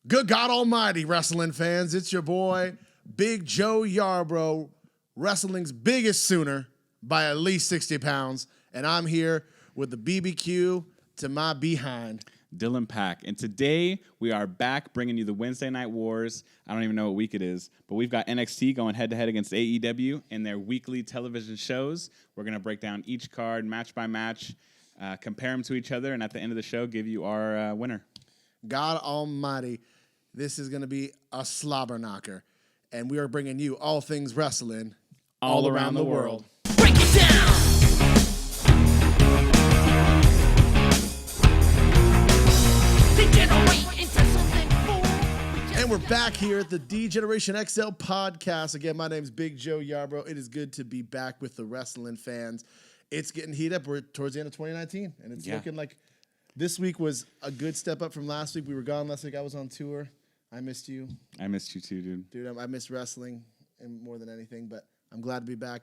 Good God Almighty, wrestling fans. It's your boy, Big Joe Yarbrough, wrestling's biggest Sooner by at least 60 pounds. And I'm here with the BBQ to my behind. Dylan Pack. And today we are back bringing you the Wednesday Night Wars. I don't even know what week it is, but we've got NXT going head-to-head against AEW in their weekly television shows. We're going to break down each card match by match, compare them to each other, and at the end of the show, give you our winner. God Almighty, this is going to be a slobber knocker. And we are bringing you all things wrestling all around the world. Break it down. Degenerate into something more. And we're back here at the D-Generation XL podcast. Again, my name's Big Joe Yarbrough. It is good to be back with the wrestling fans. It's getting heated up. We're towards the end of 2019, and it's looking like this week was a good step up from last week. We were gone last week. I was on tour. I missed you. I missed you too, dude. Dude, I miss wrestling and more than anything, but I'm glad to be back.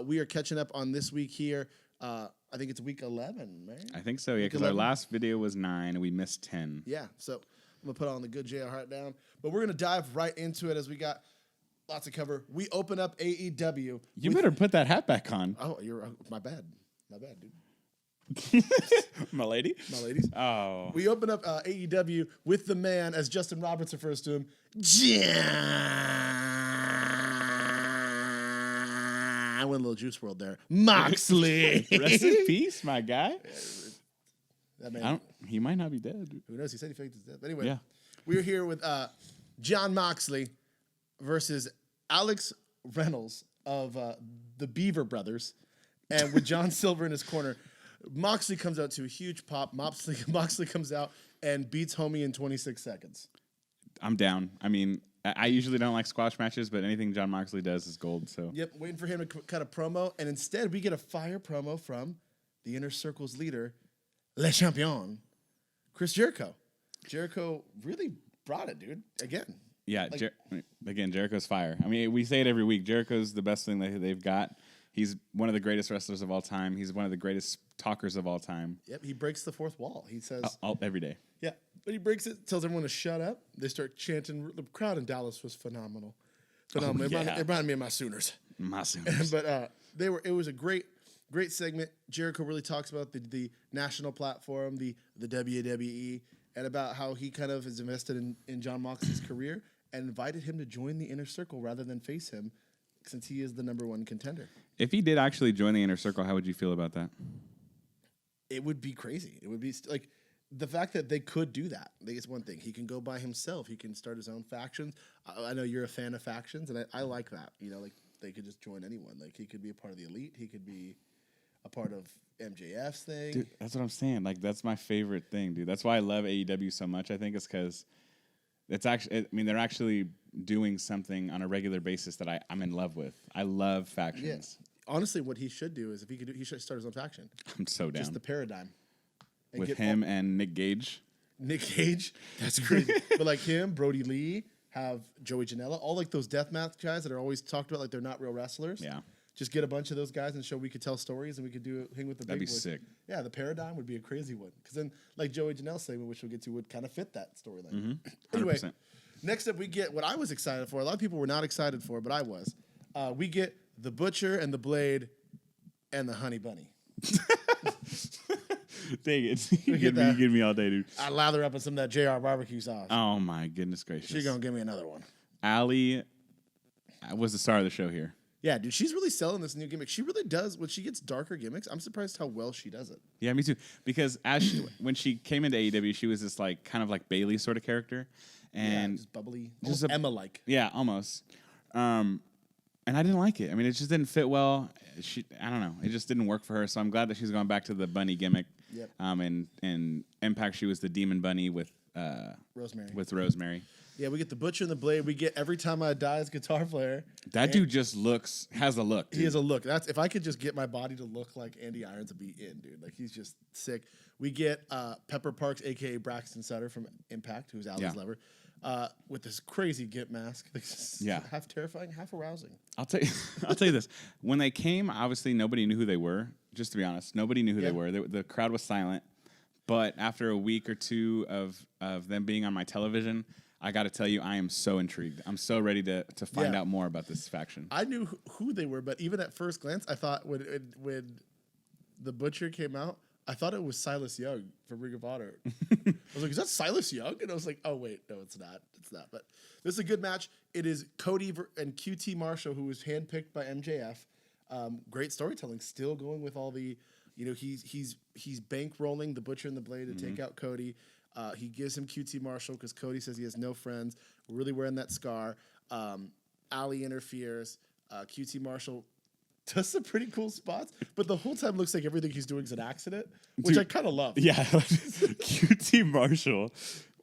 We are catching up on this week here. I think it's week 11, right? I think so, yeah, Week because our 11? last video was 9 and we missed 10. Yeah, so I'm going to put on the good JR Hart down. But we're going to dive right into it as we got lots to cover. We open up AEW. You better put that hat back on. Oh, you're my bad. My bad, dude. My lady? My ladies. Oh. We open up AEW with the man, as Justin Roberts refers to him, I went a little Juice World there. Moxley. Rest in peace, my guy. That man, He might not be dead. who knows? He said he faked his death. But anyway, Yeah. we're here with John Moxley versus Alex Reynolds of the Beaver Brothers. And with John Silver in his corner, Moxley comes out to a huge pop. Moxley comes out and beats Homie in 26 seconds. I'm down. I mean, I usually don't like squash matches, but anything John Moxley does is gold. So Yep, waiting for him to cut a promo. And instead, we get a fire promo from the Inner Circle's leader, Le Champion, Chris Jericho. Jericho really brought it, dude. Again. yeah, again, Jericho's fire. I mean, we say it every week. Jericho's the best thing that they've got. He's one of the greatest wrestlers of all time. He's one of the greatest talkers of all time. Yep, he breaks the fourth wall. He says, Every day. yeah, but he breaks it, tells everyone to shut up. They start chanting. The crowd in Dallas was phenomenal. Phenomenal. yeah. It reminded me of my Sooners. But it was a great segment. Jericho really talks about the national platform, the WWE, and about how he kind of is invested in John Moxley's career and invited him to join the Inner Circle rather than face him, since he is the #1 contender. If he did actually join the Inner Circle, how would you feel about that? It would be crazy. It would be like the fact that they could do that. I think it's one thing. He can go by himself. He can start his own factions. I know you're a fan of factions, and I like that. You know, like they could just join anyone. Like he could be a part of the Elite. He could be a part of MJF's thing. Dude, that's what I'm saying. Like, that's my favorite thing, dude. That's why I love AEW so much. I think it's because it's actually, I mean, they're actually doing something on a regular basis that I'm in love with. I love factions. Yes. Honestly, what he should do is if he could do, he should start his own faction. I'm so down. Just the Paradigm. And With get him and Nick Gage. Nick Cage. That's crazy. But like him, Brody Lee, have Joey Janela, all like those deathmatch guys that are always talked about like they're not real wrestlers. Yeah. Just get a bunch of those guys and show we could tell stories and we could do a thing with the That'd big be boys. sick. Yeah, the Paradigm would be a crazy one. Because then like Joey Janela's segment, which we'll get to, would kind of fit that storyline. Mm-hmm. Anyway, 100%. next up we get what I was excited for. A lot of people were not excited for, but I was. We get the Butcher and the Blade and the Honey Bunny. Dang it. get you that. get me all day, dude. I lather up in some of that JR barbecue sauce. Oh, my goodness gracious. She's going to give me another one. Allie was the star of the show here. Yeah, dude, she's really selling this new gimmick. She really does. When she gets darker gimmicks, I'm surprised how well she does it. Yeah, me too. Because when she came into AEW, she was this like kind of like Bailey sort of character. And just bubbly. just Almost Emma-like. yeah, almost. And I didn't like it. I mean, it just didn't fit well. I don't know. It just didn't work for her. So I'm glad that she's going back to the bunny gimmick. Yep. And Impact, she was the demon bunny with Rosemary. Rosemary. Yeah, we get the Butcher and the Blade. We get Every Time I Die's guitar player. That dude just has a look. He has a look. That's if I could just get my body to look like Andy Irons, I'd be in, dude. Like he's just sick. We get Pepper Parks, aka Braxton Sutter from Impact, who's Ali's lover, with this crazy Gimp mask. Yeah. Half terrifying, half arousing. I'll tell you this. When they came, obviously nobody knew who they were. Just to be honest, nobody knew who they were. The crowd was silent. But after a week or two of them being on my television, I got to tell you, I am so intrigued. I'm so ready to find Yeah. out more about this faction. I knew who they were, but even at first glance, I thought when the Butcher came out, I thought it was Silas Young from Ring of Honor. I was like, is that Silas Young? And I was like, oh, wait, no, it's not. It's not. But this is a good match. It is Cody and QT Marshall, who was handpicked by MJF. Great storytelling, still going with all the, he's bankrolling the Butcher and the Blade to take out Cody. He gives him QT Marshall because Cody says he has no friends. We're really wearing that scar. Ali interferes. QT Marshall does some pretty cool spots, but the whole time looks like everything he's doing is an accident, which I kind of love. Yeah, QT Marshall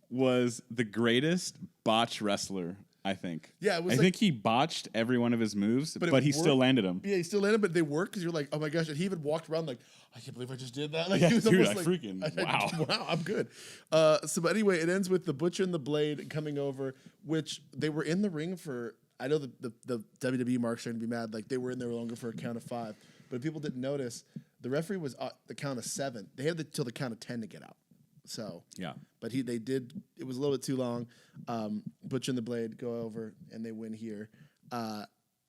was the greatest botch wrestler, I think. Yeah, it was I like- think he botched every one of his moves, but he still worked. landed them. Yeah, he still landed, but they work because you're like, oh my gosh. And he even walked around like, I can't believe I just did that. Like, Yeah, he was dude, almost I like, freaking- wow. wow, I'm good. But anyway, it ends with the Butcher and the Blade coming over, which they were in the ring for. I know the WWE marks are going to be mad. Like, they were in there longer for a count of 5. But if people didn't notice, the referee was the count of 7. They had till the count of 10 to get out. So, Yeah. but they did. It was a little bit too long. Butcher and the Blade go over and they win here.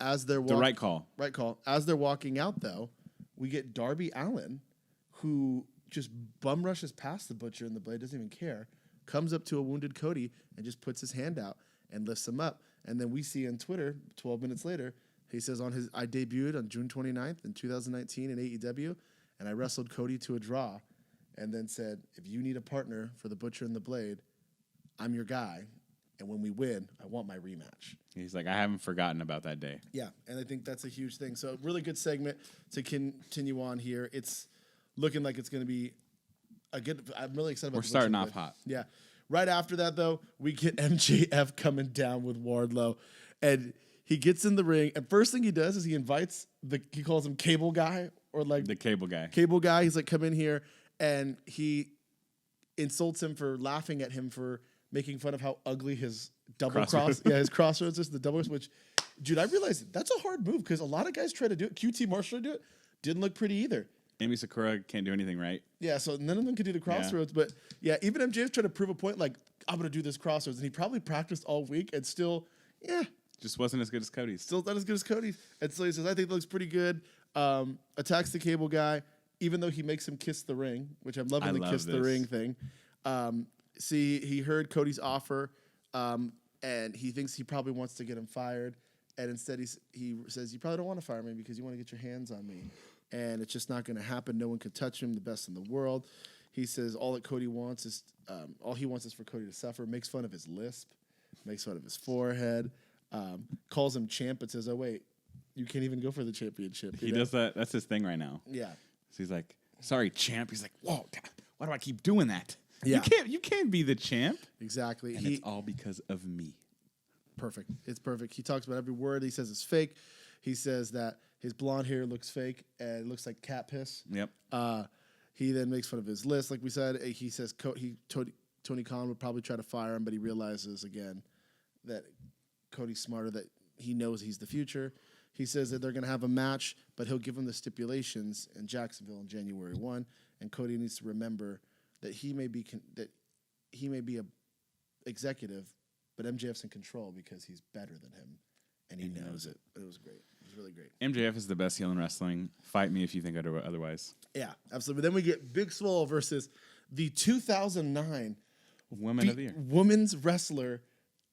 As they're The right call. right call. As they're walking out, though, we get Darby Allin, who just bum rushes past the Butcher and the Blade, doesn't even care, comes up to a wounded Cody and just puts his hand out and lifts him up. And then we see on Twitter, 12 minutes later, he says I debuted on June 29th in 2019 in AEW, and I wrestled Cody to a draw, and then said, if you need a partner for the Butcher and the Blade, I'm your guy. And when we win, I want my rematch. He's like, I haven't forgotten about that day. Yeah, and I think that's a huge thing. So really good segment to continue on here. It's looking like it's going to be a good. I'm really excited about. We're the starting Butcher off and the Blade. hot. Yeah. Right after that, though, we get MJF coming down with Wardlow, and he gets in the ring. And first thing he does is he calls him Cable Guy or like The cable guy. Cable Guy. He's like, come in here, and he insults him for laughing at him for making fun of how ugly his double Crossroads. his crossroads is, the double, which, dude, I realized that's a hard move because a lot of guys try to do it. QT Marshall do it, didn't look pretty either. Amy Sakura can't do anything right. Yeah, so none of them could do the crossroads, but yeah, even MJF tried to prove a point like, I'm gonna do this crossroads, and he probably practiced all week and still, Just wasn't as good as Cody's. still not as good as Cody. And so he says, I think it looks pretty good. Attacks the Cable Guy, even though he makes him kiss the ring, which I'm loving I the love kiss the this. ring thing. He heard Cody's offer, and he thinks he probably wants to get him fired. And instead, he says, you probably don't want to fire me because you want to get your hands on me. And it's just not going to happen. No one could touch him, the best in the world. He says all that Cody wants is, all he wants is for Cody to suffer. Makes fun of his lisp, makes fun of his forehead, calls him champ, but says, oh, wait, you can't even go for the championship. He does that. That's his thing right now. Yeah. So he's like, sorry, champ. He's like, whoa, why do I keep doing that? Yeah. You can't be the champ. Exactly. And it's all because of me. Perfect. It's perfect. He talks about every word. He says it's fake. He says that his blonde hair looks fake and it looks like cat piss. Yep. He then makes fun of his list. Like we said, he says Tony Khan would probably try to fire him, but he realizes again that Cody's smarter, that he knows he's the future. He says that they're going to have a match, but he'll give him the stipulations in Jacksonville on January 1. And Cody needs to remember that he may be a executive, but MJF's in control because he's better than him, and he knows it. It was great. It was really great. MJF is the best heel in wrestling. Fight me if you think otherwise. Yeah, absolutely. But then we get Big Swole versus the 2009 Women of the year. Women's Wrestler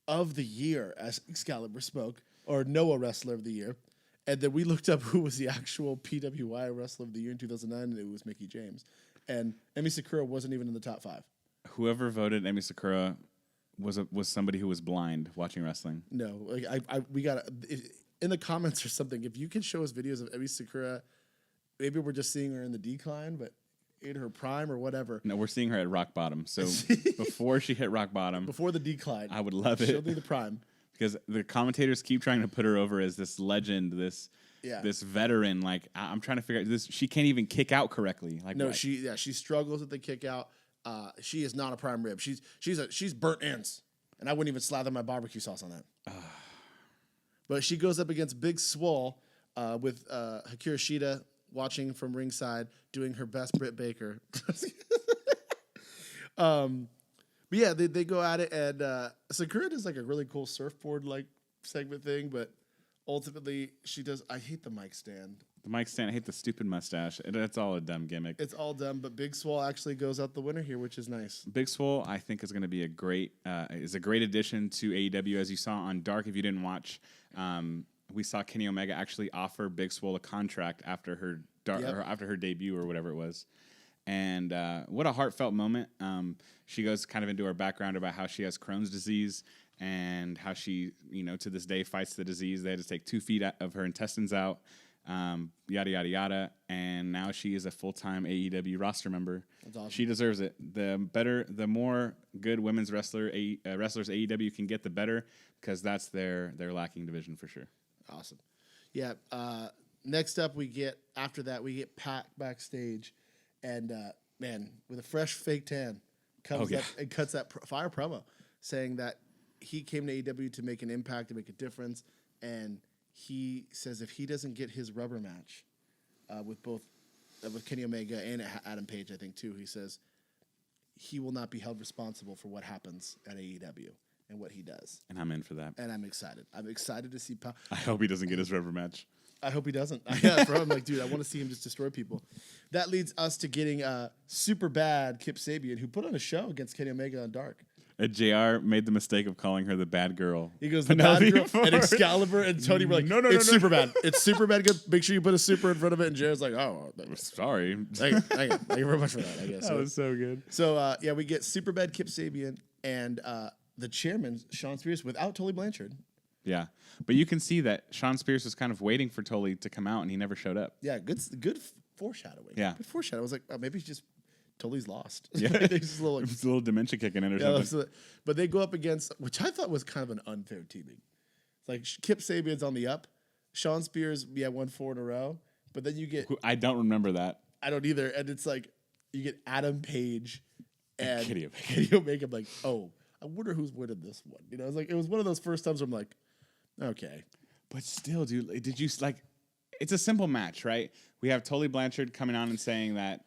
of the Year, as Excalibur spoke, or Noah Wrestler of the Year. And then we looked up who was the actual PWI Wrestler of the Year in 2009, and it was Mickie James. And Emi Sakura wasn't even in the top 5. Whoever voted Emi Sakura was somebody who was blind watching wrestling. No, like we got in the comments or something. If you can show us videos of Emi Sakura, maybe we're just seeing her in the decline, but in her prime or whatever. No, we're seeing her at rock bottom. So before she hit rock bottom, Before the decline, I would love she'll it be the prime. because the commentators keep trying to put her over as this legend, this veteran. Like I'm trying to figure out this. She can't even kick out correctly. Like No, what? she struggles with the kick out. She is not a prime rib. She's burnt ends, and I wouldn't even slather my barbecue sauce on that. But she goes up against Big Swole with Hikaru Shida watching from ringside, doing her best Britt Baker. But But yeah, they go at it, and Sakura does like a really cool surfboard like segment thing, but ultimately she does. I hate the mic stand. The mic stand. I hate the stupid mustache. That's all a dumb gimmick. It's all dumb, but Big Swole actually goes out the winner here, which is nice. Big Swole, I think, is going to be a great addition to AEW. As you saw on Dark, if you didn't watch, we saw Kenny Omega actually offer Big Swole a contract after her or after her debut or whatever it was. And what a heartfelt moment. She goes kind of into her background about how she has Crohn's disease and how she, to this day fights the disease. They had to take 2 feet of her intestines out, yada, yada, yada. And now she is a full-time AEW roster member. That's awesome. She deserves it. The more good women's wrestlers AEW can get, the better, because that's their lacking division for sure. Awesome. Yeah. Next up, after that, we get Pat backstage. And, man, with a fresh fake tan, comes up and cuts that fire promo saying that he came to AEW to make an impact, to make a difference. And he says if he doesn't get his rubber match with Kenny Omega and Adam Page, I think, too, he says he will not be held responsible for what happens at AEW and what he does. And I'm in for that. And I'm excited. I'm excited to see I hope he doesn't get his rubber match. I hope he doesn't. Yeah, bro, I'm like, dude, I want to see him just destroy people. That leads us to getting super bad Kip Sabian, who put on a show against Kenny Omega on Dark. JR made the mistake of calling her the bad girl. He goes, the bad girl, and Excalibur and Tony were like, no, it's super bad. It's super bad. Good. Make sure you put a super in front of it. And JR's like, oh, sorry. Thank you very much for that, I guess. That was so good. So, we get super bad Kip Sabian and the chairman, Sean Spears, without Tully Blanchard. Yeah, but you can see that Sean Spears was kind of waiting for Tully to come out, and he never showed up. Yeah, good foreshadowing. Yeah. Good foreshadowing. I was like, oh, maybe he's just Tully's lost. Yeah. He's just a little, It's a little dementia kicking in or something. But they go up against, which I thought was kind of an unfair teaming. Like Kip Sabian's on the up. Sean Spears, won 4 in a row. But then you get... I don't remember that. I don't either. And it's like, you get Adam Page and Kenny Omega. I'm like, oh, I wonder who's winning this one. It was one of those first times where I'm like, okay. But still, dude, did you it's a simple match, right? We have Tully Blanchard coming on and saying that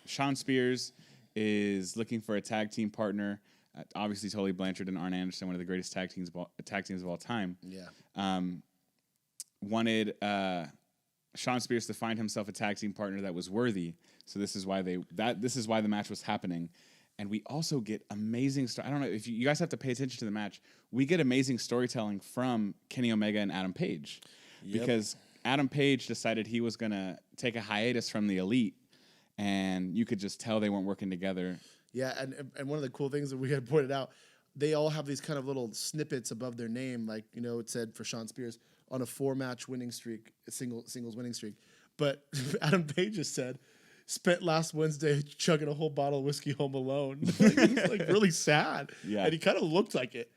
Sean Spears is looking for a tag team partner. Obviously, Tully Blanchard and Arn Anderson, one of the greatest tag teams of all time. Yeah. Wanted Sean Spears to find himself a tag team partner that was worthy. So this is why the match was happening. And we also get amazing I don't know if you guys have to pay attention to the match. We get amazing storytelling from Kenny Omega and Adam Page. Yep. Because Adam Page decided he was going to take a hiatus from the Elite, and you could just tell they weren't working together. Yeah, and one of the cool things that we had pointed out, they all have these kind of little snippets above their name, like, it said for Sean Spears on a 4-match winning streak, a singles winning streak. But Adam Page just said, spent last Wednesday chugging a whole bottle of whiskey home alone. It was really sad. Yeah. And he kind of looked like it.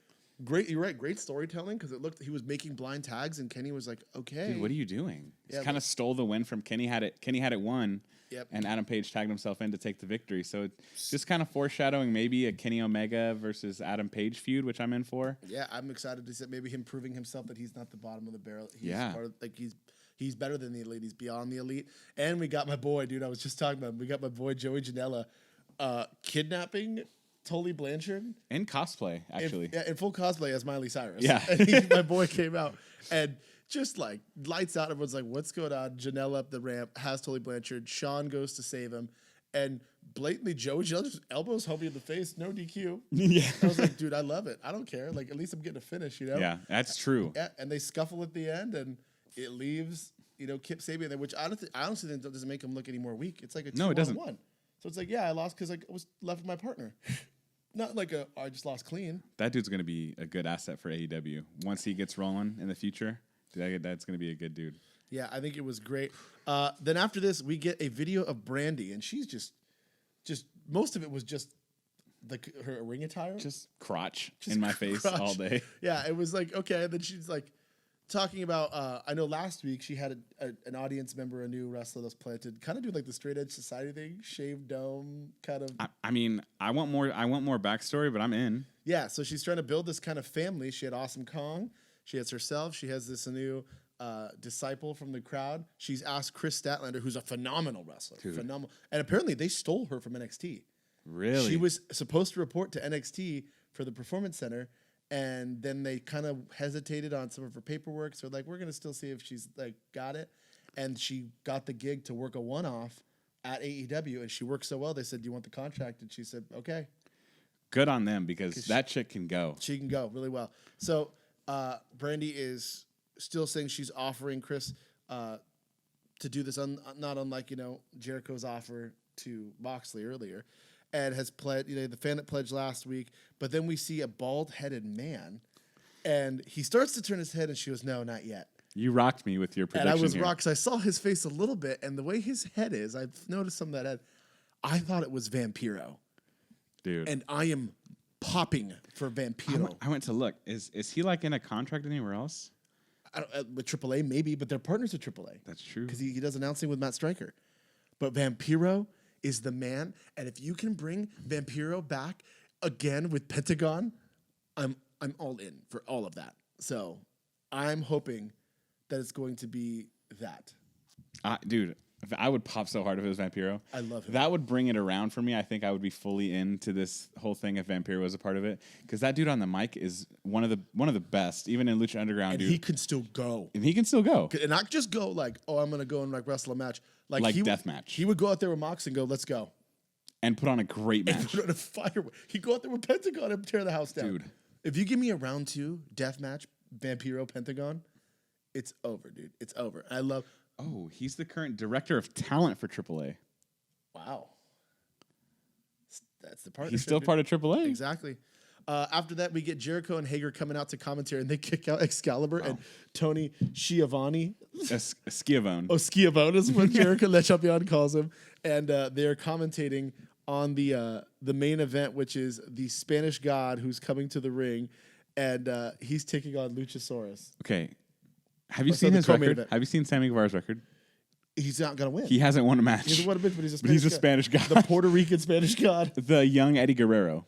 Great, you're right. Great storytelling because he was making blind tags, and Kenny was like, "Okay, Dude, what are you doing?" Yeah, He kind of stole the win from Kenny. Had it won, Yep. and Adam Page tagged himself in to take the victory. So it's just kind of foreshadowing maybe a Kenny Omega versus Adam Page feud, which I'm in for. Yeah, I'm excited to see maybe him proving himself that he's not the bottom of the barrel. He's Yeah. He's better than the elite. He's beyond the elite. And we got my boy, dude. I was just talking about him. We got my boy Joey Janela kidnapping Tully Blanchard. In cosplay, actually. In full cosplay as Miley Cyrus. Yeah. And my boy came out and just like lights out. Everyone's like, what's going on? Janela up the ramp, has Tully Blanchard. Sean goes to save him. And blatantly, Joey Janela just elbows homie in the face. No DQ. Yeah. I was like, dude, I love it. I don't care. Like, at least I'm getting a finish, Yeah, that's true. Yeah, and they scuffle at the end, and it leaves, Kip Sabian there, which I honestly think doesn't make him look any more weak. It's like a 2-1. No, it doesn't. So it's like, yeah, I lost because I was left with my partner. Not like I just lost clean. That dude's going to be a good asset for AEW. Once he gets rolling in the future, that's going to be a good dude. Yeah, I think it was great. Then after this, we get a video of Brandy, and she's just most of it was just her ring attire. Just crotch Just in my face crotch. all day. Yeah, it was like, okay. And then she's like talking about, I know last week she had an audience member, a new wrestler that's planted, kind of doing like the straight edge society thing, shaved dome, kind of. I mean, I want more backstory, but I'm in. Yeah, so she's trying to build this kind of family. She had Awesome Kong. She has herself. She has this new disciple from the crowd. She's asked Chris Statlander, who's a phenomenal wrestler. Dude. Phenomenal. And apparently they stole her from NXT. Really? She was supposed to report to NXT for the Performance Center, and then they kind of hesitated on some of her paperwork. So like, we're gonna still see if she's like got it. And she got the gig to work a one-off at AEW, and she worked so well. They said, "Do you want the contract?" And she said, "Okay." Good on them because that chick can go. She can go really well. So Brandy is still saying she's offering Chris to do this, not unlike Jericho's offer to Moxley earlier, and has pledged. The fan that pledged last week, but then we see a bald-headed man, and he starts to turn his head, and she goes, "No, not yet." You rocked me with your prediction. And I was here. rocked because I saw his face a little bit, and the way his head is, I've noticed some of that head. I thought it was Vampiro, dude. and I am popping for Vampiro. I went to look. Is he like in a contract anywhere else? I don't, with AAA, maybe, but they're partners with AAA. That's true. Because he does announcing with Matt Stryker. But Vampiro is the man, and if you can bring Vampiro back again with Pentagon, I'm all in for all of that. So I'm hoping that it's going to be that. Dude, I would pop so hard if it was Vampiro. I love him. That would bring it around for me. I think I would be fully into this whole thing if Vampiro was a part of it. Because that dude on the mic is one of the best, even in Lucha Underground, And dude. he can still go. And he can still go. And not just go like, oh, I'm going to go and like wrestle a match. Like he death match. He would go out there with Mox and go, let's go. And put on a great And match. put on a fire. He'd go out there with Pentagon and tear the house down. Dude. If you give me a round 2 death match, Vampiro, Pentagon, it's over, dude. It's over. I love... Oh, he's the current director of talent for AAA. Wow. That's the part. He's still part of AAA. Exactly. After that, we get Jericho and Hager coming out to commentary, and they kick out Excalibur and Tony Schiavone. Schiavone. Oh, Schiavone is what Jericho Le Champion calls him. And they're commentating on the main event, which is the Spanish God who's coming to the ring, and he's taking on Luchasaurus. Okay. Have you So seen the his co-main record? event. Have you seen Sammy Guevara's record? He's not going to win. He hasn't won a match. He hasn't won a bit, but he's a Spanish He's a God. Spanish God. The Puerto Rican Spanish God. The young Eddie Guerrero.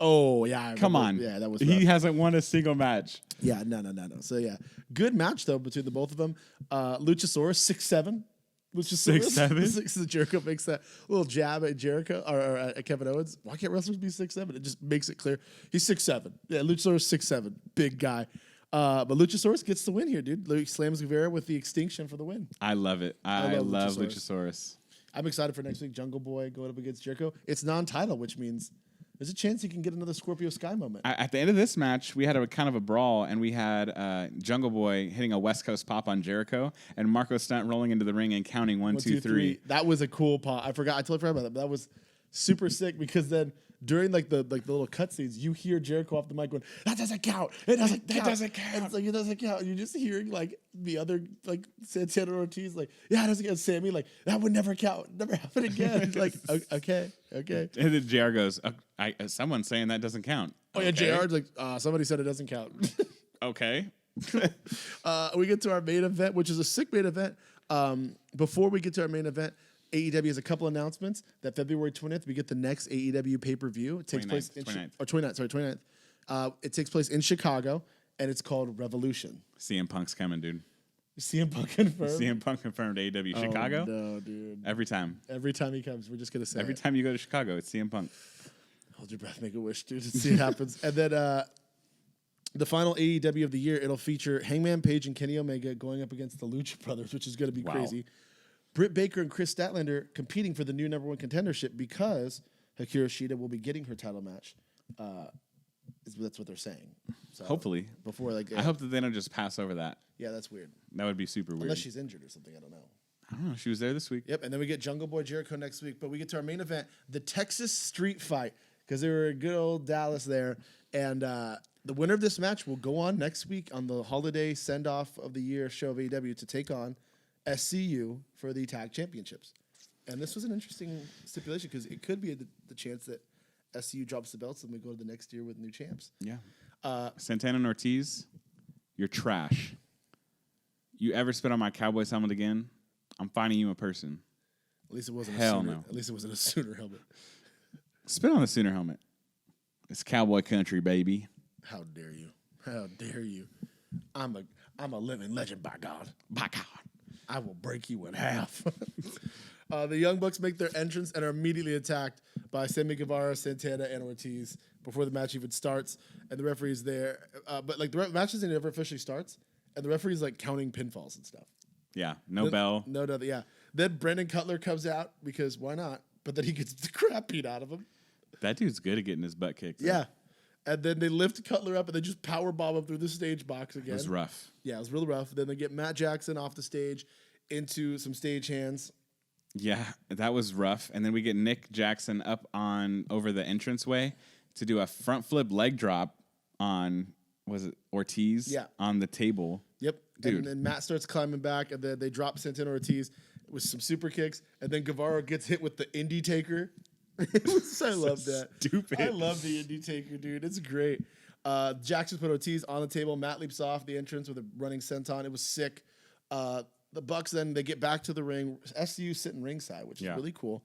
Oh, yeah. I Come remember. on. Yeah, that was He rough. hasn't won a single match. Yeah, no. So, yeah. Good match, though, between the both of them. Luchasaurus, 6'7". Luchasaurus. 6'7"? So Jericho makes that little jab at Jericho, or at Kevin Owens. Why can't wrestlers be 6'7"? It just makes it clear. He's 6'7". Yeah, Luchasaurus, 6'7". Big guy. But Luchasaurus gets the win here, dude. He slams Guevara with the extinction for the win. I love it. I love Luchasaurus. Luchasaurus. I'm excited for next week. Jungle Boy going up against Jericho. It's non-title, which means there's a chance he can get another Scorpio Sky moment. At the end of this match, we had a kind of a brawl, and we had Jungle Boy hitting a West Coast pop on Jericho, and Marco Stunt rolling into the ring and counting 1, 2, 3. That was a cool pop. I totally forgot about that. But that was super sick because then during the little cutscenes, you hear Jericho off the mic going, "That doesn't count. It doesn't count. doesn't count." And it's like it doesn't count. And you're just hearing like the other Santana Ortiz like, "Yeah, it doesn't count." Sammy like, "That would never count. Never happen again." Like, okay. And then JR goes, someone's saying that doesn't count. Oh yeah, Okay. JR's like, somebody said it doesn't count. Okay. We get to our main event, which is a sick main event. Before we get to our main event, AEW has a couple announcements that February 20th, we get the next AEW pay-per-view. It takes 29th, place in 29th. 29th. It takes place in Chicago, and it's called Revolution. CM Punk's coming, dude. CM Punk confirmed. CM Punk confirmed AEW Chicago. No, dude. Every time. Every time he comes, we're just going to say Every it. time you go to Chicago, it's CM Punk. Hold your breath, make a wish, dude. See it happens. And then the final AEW of the year, it'll feature Hangman Page and Kenny Omega going up against the Lucha Brothers, which is going to be Wow. crazy. Britt Baker and Chris Statlander competing for the new number 1 contendership because Hikaru Shida will be getting her title match. That's what they're saying. So Hopefully. Before I hope that they don't just pass over that. Yeah, that's weird. That would be super weird. Unless she's injured or something, I don't know. I don't know. She was there this week. Yep, and then we get Jungle Boy Jericho next week. But we get to our main event, the Texas Street Fight, because they were in good old Dallas there. And the winner of this match will go on next week on the holiday send-off of the year show of AEW to take on SCU for the tag championships. And this was an interesting stipulation because it could be the chance that SCU drops the belts and we go to the next year with new champs. Yeah. Santana and Ortiz, you're trash. You ever spit on my Cowboys helmet again, I'm finding you a person. At least it wasn't Hell a Sooner. no. At least it wasn't a Sooner helmet. Spit on the Sooner helmet. It's Cowboy country, baby. How dare you? How dare you? I'm a living legend, by God. By God. I will break you in half. The Young Bucks make their entrance and are immediately attacked by Sammy Guevara, Santana, and Ortiz before the match even starts, and the referee's there. But like the match doesn't ever officially starts, and the referee's like counting pinfalls and stuff. Yeah, no bell. No, yeah. Then Brandon Cutler comes out because why not? But then he gets the crap beat out of him. That dude's good at getting his butt kicked. Yeah. And then they lift Cutler up and they just power bomb him through the stage box again. It was rough. Yeah, it was really rough. Then they get Matt Jackson off the stage into some stage hands. Yeah, that was rough. And then we get Nick Jackson up on over the entranceway to do a front flip leg drop on, was it Ortiz? Yeah. On the table. Yep. Dude. And then Matt starts climbing back, and then they drop Santana Ortiz with some super kicks, and then Guevara gets hit with the Indie Taker. I love that. Stupid. I love the Indie Taker, dude. It's great. Jackson put Ortiz on the table. Matt leaps off the entrance with a running senton. It was sick. The Bucks then they get back to the ring. SCU sitting ringside, which is really cool.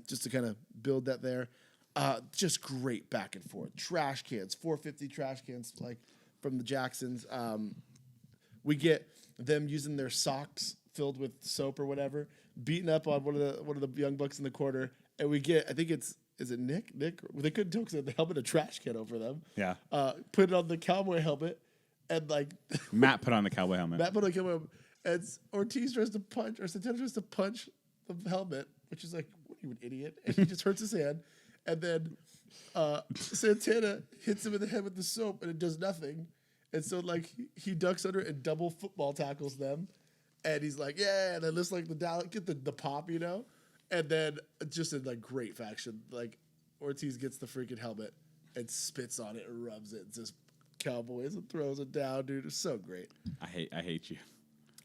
Just to kind of build that there. Just great back and forth. Trash cans, 450 trash cans, like from the Jacksons. We get them using their socks filled with soap or whatever, beating up on one of the young bucks in the corner, and we get, I think is it Nick? They couldn't tell because the helmet a trash can over them. Yeah. Put it on the cowboy helmet, and like Matt put on the cowboy helmet. Matt put on the cowboy helmet, and Ortiz tries to punch, or Santana tries to punch the helmet, which is like, what are you, an idiot? And he just hurts his hand, and then Santana hits him in the head with the soap, and it does nothing. And so, like, he ducks under and double football tackles them. And he's like, yeah, and then looks like get the pop, you know? And then just in, like, great faction, like, Ortiz gets the freaking helmet and spits on it and rubs it and says, Cowboys, and throws it down, dude. It's so great. I hate you.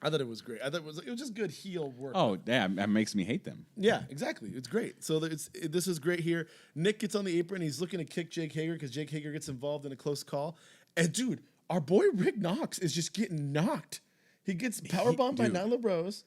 I thought it was great. I thought it was just good heel work. Oh, yeah, that makes me hate them. Yeah, exactly. It's great. So this is great here. Nick gets on the apron. He's looking to kick Jake Hager because Jake Hager gets involved in a close call. And, dude, our boy Rick Knox is just getting knocked. He gets powerbombed by dude. Nyla Rose.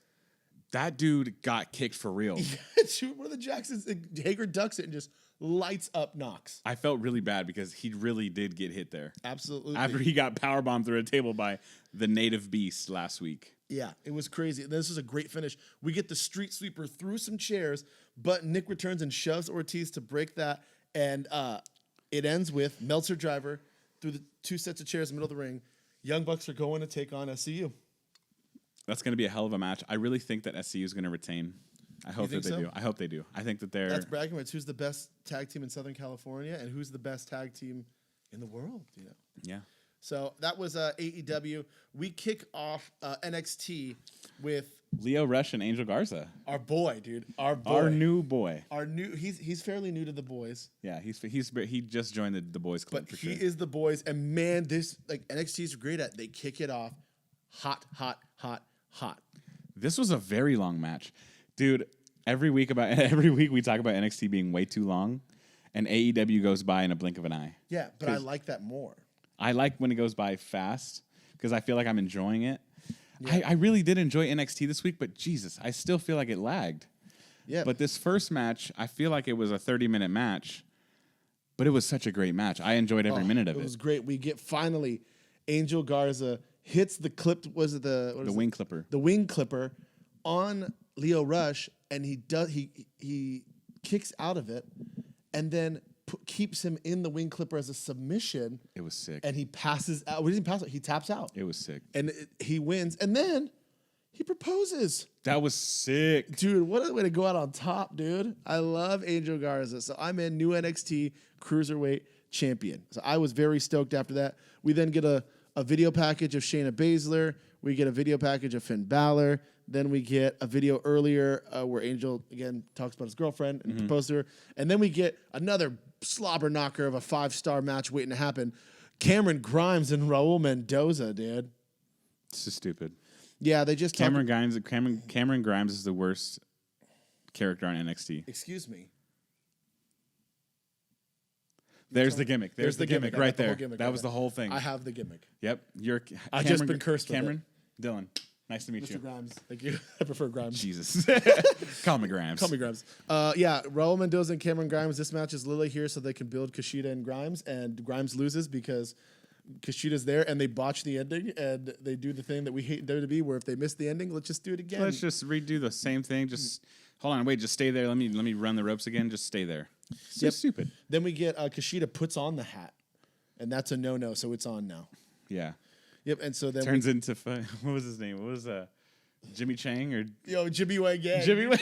That dude got kicked for real. One of the Jacksons, Hager ducks it and just lights up Knox. I felt really bad because he really did get hit there. Absolutely. After he got powerbombed through a table by the native beast last week. Yeah, it was crazy. This is a great finish. We get the street sweeper through some chairs, but Nick returns and shoves Ortiz to break that. And it ends with Meltzer driver through the two sets of chairs in the middle of the ring. Young Bucks are going to take on SCU. That's going to be a hell of a match. I really think that SCU is going to retain. I hope that they do. I hope they do. I think that they're... That's bragging rights. Who's the best tag team in Southern California and who's the best tag team in the world? You know? Yeah. So that was AEW. We kick off NXT with Lio Rush and Angel Garza. our boy, dude. Our new boy. He's fairly new to the boys, Yeah, he just joined the boys club but for he sure. is the boys. And man, this like NXT's great at. They kick it off hot. This was a very long match. Dude, every week we talk about NXT being way too long, and AEW goes by in a blink of an eye. Yeah, but I like that more. I like when it goes by fast because I feel like I'm enjoying it. Yeah. I really did enjoy NXT this week, but Jesus, I still feel like it lagged. Yeah. But this first match, I feel like it was a 30-minute match, but it was such a great match. I enjoyed every minute of it. It was great. We get finally Angel Garza hits the clipped, The wing clipper. The wing clipper on Lio Rush, and he kicks out of it, and then keeps him in the wing clipper as a submission. It was sick. And he passes out. Well, he didn't pass out. He taps out. It was sick. And he wins. And then he proposes. That was sick. Dude, what a way to go out on top, dude. I love Angel Garza. So I'm in new NXT Cruiserweight Champion. So I was very stoked after that. We then get a video package of Shayna Baszler. We get a video package of Finn Balor. Then we get a video earlier where Angel, again, talks about his girlfriend and proposed to her. And then we get another slobber knocker of a 5-star match waiting to happen. Cameron Grimes and Raul Mendoza, dude. This is stupid. Yeah, they just Cameron Grimes is the worst character on NXT. Excuse me. There's the gimmick. There's the gimmick right there. Gimmick that was the whole thing. I have the gimmick. Yep. I've just been cursed with Cameron, Dylan. Nice to meet Mr. you. Grimes. Thank you. I prefer Grimes. Jesus. Call me Grimes. Call me Grimes. Yeah, Raul Mendoza and Cameron Grimes. This match is Lily here so they can build Kushida and Grimes. And Grimes loses because Kushida's there and they botch the ending. And they do the thing that we hate in WWE where if they miss the ending, let's just do it again. Let's just redo the same thing. Just Hold on, wait, just stay there. Let me run the ropes again. Just stay there. So Yep. stupid. Then we get Kushida puts on the hat, and that's a no-no, so it's on now. Yeah. Yep, and so then Turns into what was his name? What was Jimmy Chang or Jimmy Wang Yang. Jimmy Wang?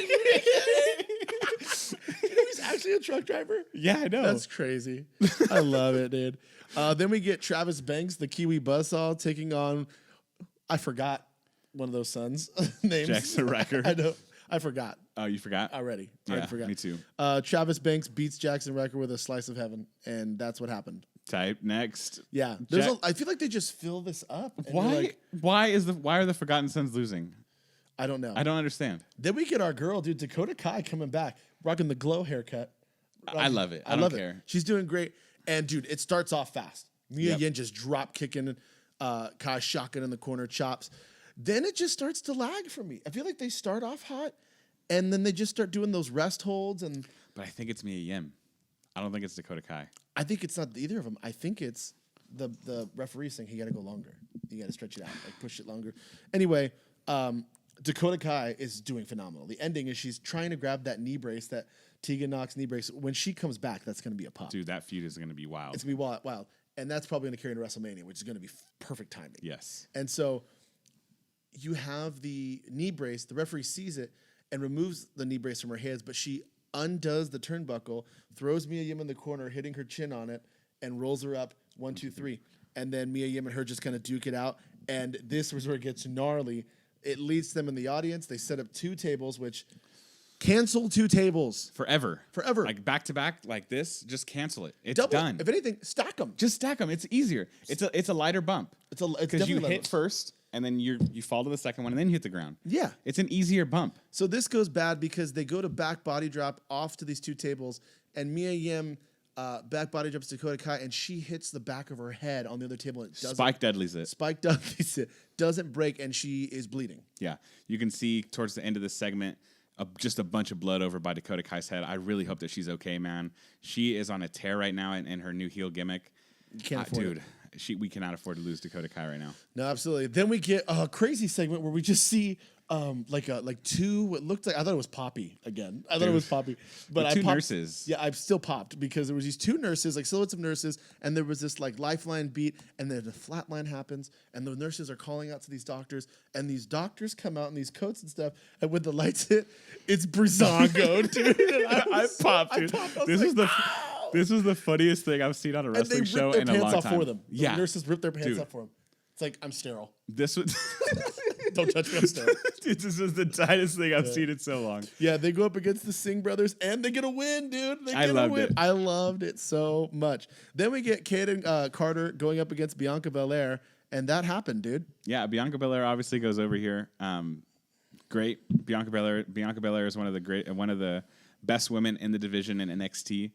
He's actually a truck driver. Yeah, I know. That's crazy. I love it, dude. Then we get Travis Banks, the Kiwi Buzzsaw, taking on, I forgot one of those sons' names. Jackson Riker. I know. I forgot Oh, you forgot? already. Yeah, I forgot. me too. Travis Banks beats Jackson Riker with a slice of heaven, and that's what happened. Type next. Yeah. I feel like they just fill this up. and you're Why? like, Why are the Forgotten Sons losing? I don't know. I don't understand. Then we get our girl, dude, Dakota Kai coming back, rocking the glow haircut. I love it. I love don't it. care. She's doing great. And dude, it starts off fast. Mia Yep. Yim just drop kicking, Kai shotgun in the corner, chops. Then it just starts to lag for me. I feel like they start off hot, and then they just start doing those rest holds. And But I think it's Mia Yim. I don't think it's Dakota Kai. I think it's not either of them. I think it's the referee saying he got to go longer. You got to stretch it out, like push it longer. Anyway, Dakota Kai is doing phenomenal. The ending is she's trying to grab that knee brace, that Tegan Knox knee brace. When she comes back, that's going to be a pop. Dude, that feud is going to be wild. It's going to be wild. And that's probably going to carry into WrestleMania, which is going to be perfect timing. Yes. And so you have the knee brace. The referee sees it and removes the knee brace from her hands, but she undoes the turnbuckle, throws Mia Yim in the corner, hitting her chin on it, and rolls her up 1, 2, 3. And then Mia Yim and her just kind of duke it out. And this was where it gets gnarly. It leads them in the audience. They set up 2 tables, which cancel 2 tables. Forever. Forever. Like back to back, like this, just cancel it. It's Double. done. If anything, stack them. Just stack them. It's easier. It's a lighter bump. It's Because definitely you level. hit first, and then you fall to the second one, and then you hit the ground. Yeah. It's an easier bump. So this goes bad because they go to back body drop off to these 2 tables, and Mia Yim back body drops Dakota Kai, and she hits the back of her head on the other table. And it doesn't, Spike Dudley's it. Spike Dudley's it. Doesn't break, and she is bleeding. Yeah. You can see towards the end of this segment just a bunch of blood over by Dakota Kai's head. I really hope that she's okay, man. She is on a tear right now in her new heel gimmick. You can't afford dude, it. we cannot afford to lose Dakota Kai right now. No, absolutely. Then we get a crazy segment where we just see like 2 what looked like, I thought it was Poppy again. I thought it was Poppy, but The I 2 popped, nurses. Yeah, I've still popped because there was these 2 nurses, like silhouettes of nurses, and there was this like lifeline beat, and then the flat line happens, and the nurses are calling out to these doctors, and these doctors come out in these coats and stuff, and when the lights hit, it's Breezango, dude. And I popped, dude. I was This like, was the "Ow!" this was the funniest thing I've seen on a And they wrestling ripped show their in a pants long off time. for them. Yeah, The nurses ripped their pants Dude. off for them. It's like, I'm sterile. this was Don't touch me, I'm sterile. dude, this was the tightest thing I've seen in so long. Yeah, they go up against the Singh brothers, and they get a win, dude. They get a loved win. it. I loved it so much. Then we get Kaden Carter going up against Bianca Belair, and that happened, dude. Yeah, Bianca Belair obviously goes over here. Great, Bianca Belair. Bianca Belair is one of the best women in the division in NXT.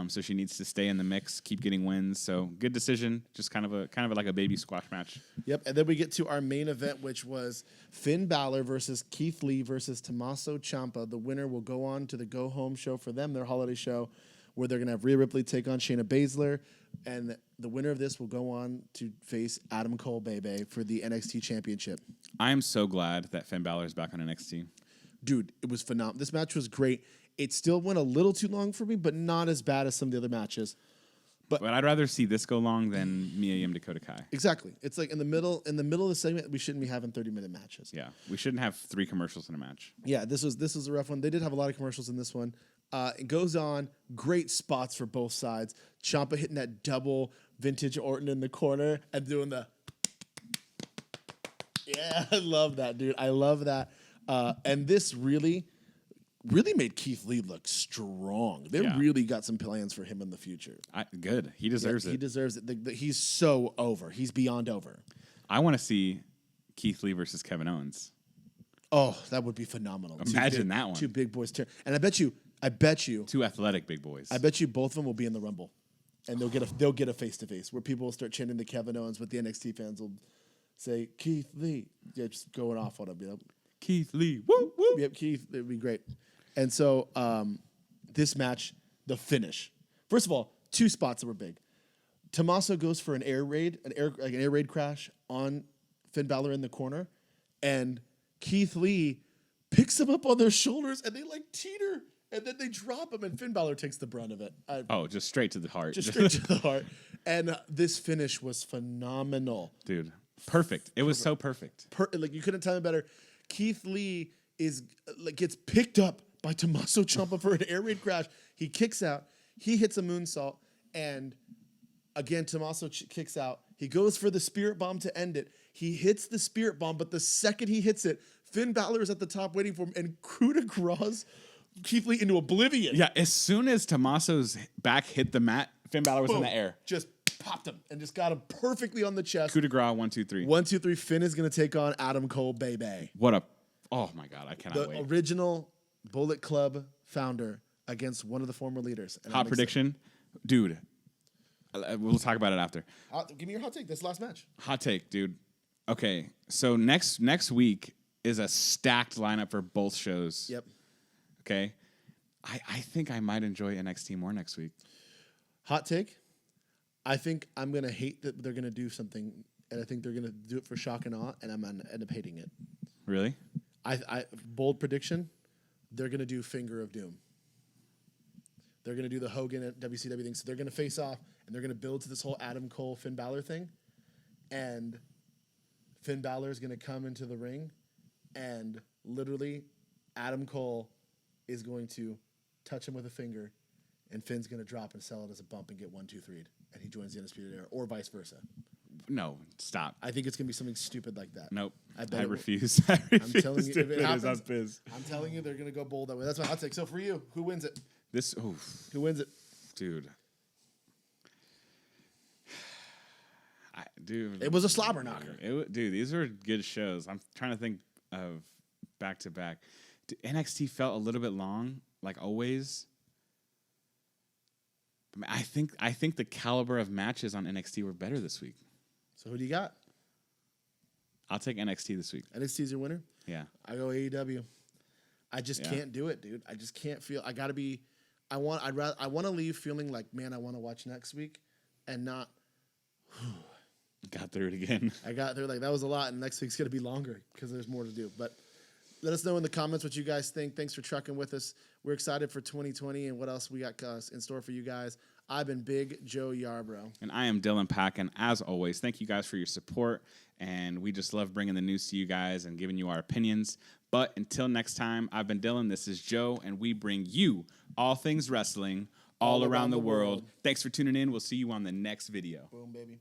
So she needs to stay in the mix, keep getting wins. So good decision. Just kind of like a baby squash match. Yep, and then we get to our main event, which was Finn Balor versus Keith Lee versus Tommaso Ciampa. The winner will go on to the Go Home show for them, their holiday show, where they're going to have Rhea Ripley take on Shayna Baszler. And the winner of this will go on to face Adam Cole, baby, for the NXT Championship. I am so glad that Finn Balor is back on NXT. Dude, it was phenomenal. This match was great. It still went a little too long for me, but not as bad as some of the other matches. But I'd rather see this go long than Mia Yim Dakota Kai. Exactly. It's like in the middle of the segment, we shouldn't be having 30-minute matches. Yeah, we shouldn't have 3 commercials in a match. Yeah, this was a rough one. They did have a lot of commercials in this one. It goes on. Great spots for both sides. Ciampa hitting that double vintage Orton in the corner and doing the. Yeah, I love that, dude. I love that. And this really made Keith Lee look strong. They Yeah. really got some plans for him in the future. Good. He deserves He it. deserves it. He's so over. He's beyond over. I want to see Keith Lee versus Kevin Owens. Oh, that would be phenomenal. Imagine that one. 2 big boys tear. And I bet you, 2 athletic big boys. both of them will be in the Rumble, and they'll get a face to face where people will start chanting to Kevin Owens, but the NXT fans will say Keith Lee. Yeah, just going off on him. You know? Keith Lee. Woo, woo. Yep, Keith. It'd be great. And so this match, the finish. First of all, 2 spots that were big. Tommaso goes for an air raid crash on Finn Balor in the corner, and Keith Lee picks him up on their shoulders, and they like teeter, and then they drop him, and Finn Balor takes the brunt of it. Oh, just straight to the heart. Just straight to the heart. And this finish was phenomenal. Dude, perfect. It was so perfect. Like, you couldn't tell me better. Keith Lee is like gets picked up by Tommaso Ciampa for an air raid crash. He kicks out. He hits a moonsault, and again, Tommaso kicks out. He goes for the spirit bomb to end it. He hits the spirit bomb, but the second he hits it, Finn Balor is at the top waiting for him, and coup de grace Keith Lee into oblivion. Yeah, as soon as Tommaso's back hit the mat, Finn Balor was in Boom. the air. Just popped him and just got him perfectly on the chest. Coup de grace, 1, 2, 3. 1, 2, 3. Finn is going to take on Adam Cole, baby. What a, oh my God, I cannot The wait. original Bullet Club founder against one of the former leaders. And Hot I'm excited. prediction, dude. We'll talk about it after. Give me your hot take. This last match. Hot take, dude. Okay, so next week is a stacked lineup for both shows. Yep. Okay, I think I might enjoy NXT more next week. Hot take. I think I'm going to hate that they're going to do something, and I think they're going to do it for shock and awe, and I'm going to end up hating it. Really? Bold prediction, they're going to do Finger of Doom. They're going to do the Hogan at WCW thing. So they're going to face off, and they're going to build to this whole Adam Cole, Finn Balor thing. And Finn Balor is going to come into the ring, and literally Adam Cole is going to touch him with a finger, and Finn's going to drop and sell it as a bump and get 1, 2, 3'd, and he joins the Undisputed Era, or vice versa. No, stop. I think it's going to be something stupid like that. Nope. I bet I it will. refuse. I refuse. I'm telling you, to if it finish. happens, I'm pissed. I'm telling you, they're going to go bold that way. That's my hot take. So for you, who wins it? This, oof, Who wins it? dude. Dude. It was a slobber knocker. Dude, these were good shows. I'm trying to think of back to back. NXT felt a little bit long, like always. I think the caliber of matches on NXT were better this week. So who do you got? I'll take NXT this week. NXT's your winner? Yeah. I go AEW. I just Yeah. can't do it, dude. I just can't feel. I got to be. I want to leave feeling like, man, I want to watch next week, and not. Got through it again. I got there like that was a lot, and next week's gonna be longer because there's more to do. But let us know in the comments what you guys think. Thanks for trucking with us. We're excited for 2020 and what else we got in store for you guys. I've been Big Joe Yarbrough. And I am Dylan Pack, and as always, thank you guys for your support, and we just love bringing the news to you guys and giving you our opinions. But until next time, I've been Dylan, this is Joe, and we bring you all things wrestling all around the world. Thanks for tuning in. We'll see you on the next video. Boom, baby.